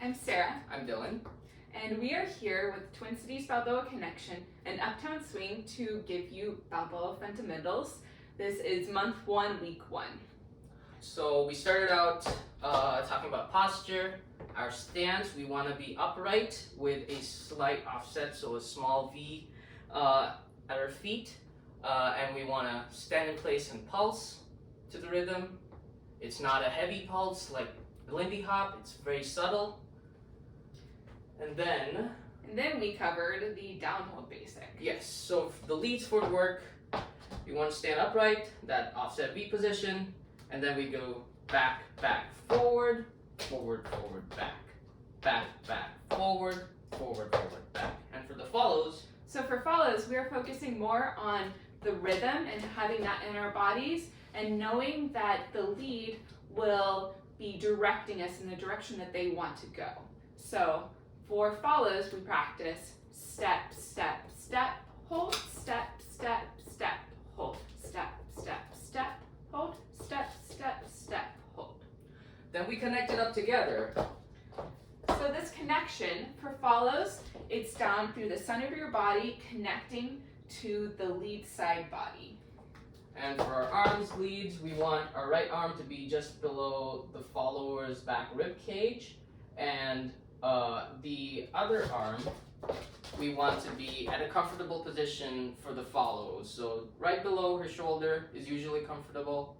I'm Sarah. I'm Dylan. And we are here with Twin Cities Balboa Connection and Uptown Swing to give you Balboa fundamentals. This is month 1, week 1. So we started out talking about posture. Our stance, we want to be upright with a slight offset, so a small V at our feet. And we want to stand in place and pulse to the rhythm. It's not a heavy pulse like Lindy Hop, it's very subtle. And then we covered the downhold basic. Yes, so the leads for work, you want to stand upright, that offset V position, and then we go back, back, forward, forward, forward, back, back, back, forward, forward, forward, back. And for the follows, so for follows, we are focusing more on the rhythm and having that in our bodies and knowing that the lead will be directing us in the direction that they want to go. So for follows, we practice step, step, step, hold, step, step, step, hold, step, step, step, hold, step, step, step, hold. Then we connect it up together. So this connection for follows, it's down through the center of your body, connecting to the lead side body. And for our arms leads, we want our right arm to be just below the follower's back rib cage, and the other arm, we want to be at a comfortable position for the follows. So right below her shoulder is usually comfortable.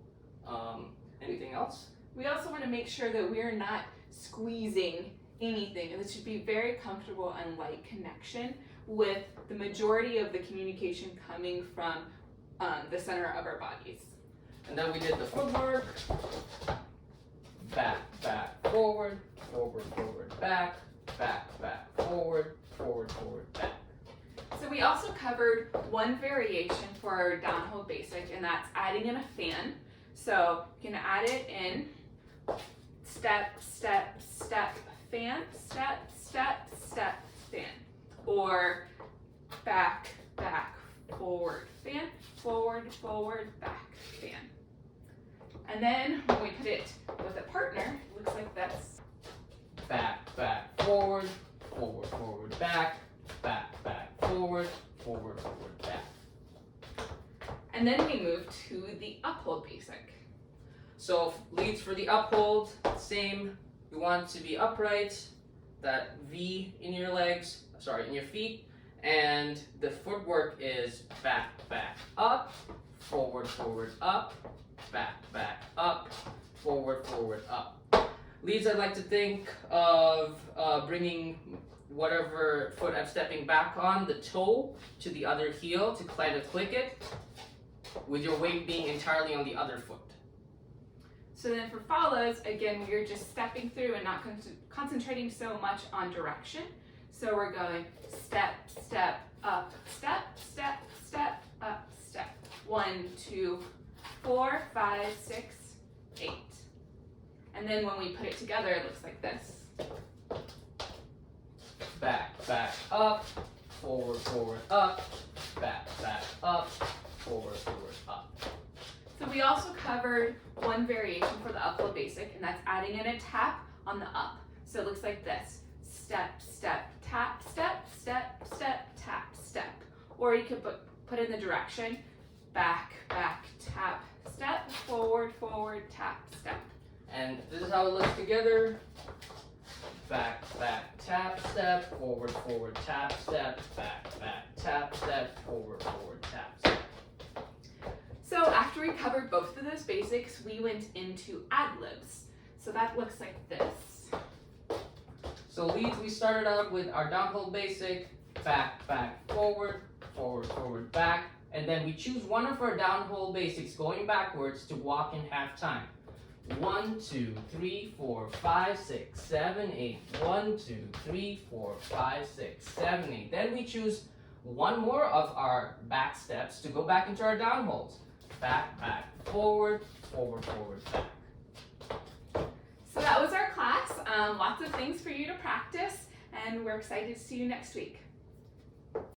Anything else? We also want to make sure that we are not squeezing anything, and this should be very comfortable and light connection with the majority of the communication coming from the center of our bodies. And then we did the footwork. Back, back, forward, forward, forward, back, back, back, forward, forward, forward, back. So we also covered one variation for our downhold basic, and that's adding in a fan. So you can add it in step, step, step, fan, step, step, step, fan. Or back, back, forward, fan, forward, forward, back, fan. And then when we put it with a partner, it looks like this. Back, back, forward, forward, forward, back, back, back, forward, forward, forward, back. And then we move to the uphold basic. So leads for the uphold, same. You want to be upright, that V in your legs, in your feet, and the footwork is back, back, up, forward, forward, up, back, back, up, forward, forward, up. Leads, I'd like to think of bringing whatever foot I'm stepping back on, the toe, to the other heel to kind of click it, with your weight being entirely on the other foot. So then for follows, again, we're just stepping through and not concentrating so much on direction. So we're going step, step, up, step, step, step, up, step. 1, 2, 4, 5, 6, 8. And then when we put it together, it looks like this. Back, back, up, forward, forward, up, back, back, up, forward, forward, up. So we also covered one variation for the uphold basic, and that's adding in a tap on the up. So it looks like this. Step, step, tap, step, step, step, tap, step. Or you could put in the direction, back, back, tap, step, forward, forward, tap, step. And this is how it looks together. Back, back, tap, step, forward, forward, tap, step, back, back, tap, step, forward, forward, tap, step. So after we covered both of those basics, we went into ad-libs. So that looks like this. So leads, we started out with our downhold basic, back, back, forward, forward, forward, back, and then we choose one of our downhold basics going backwards to walk in half time. 1, 2, 3, 4, 5, 6, 7, 8. 1, 2, 3, 4, 5, 6, 7, 8. Then we choose one more of our back steps to go back into our downholds. Back, back, forward, forward, forward, back. So that was our class. Lots of things for you to practice, and we're excited to see you next week.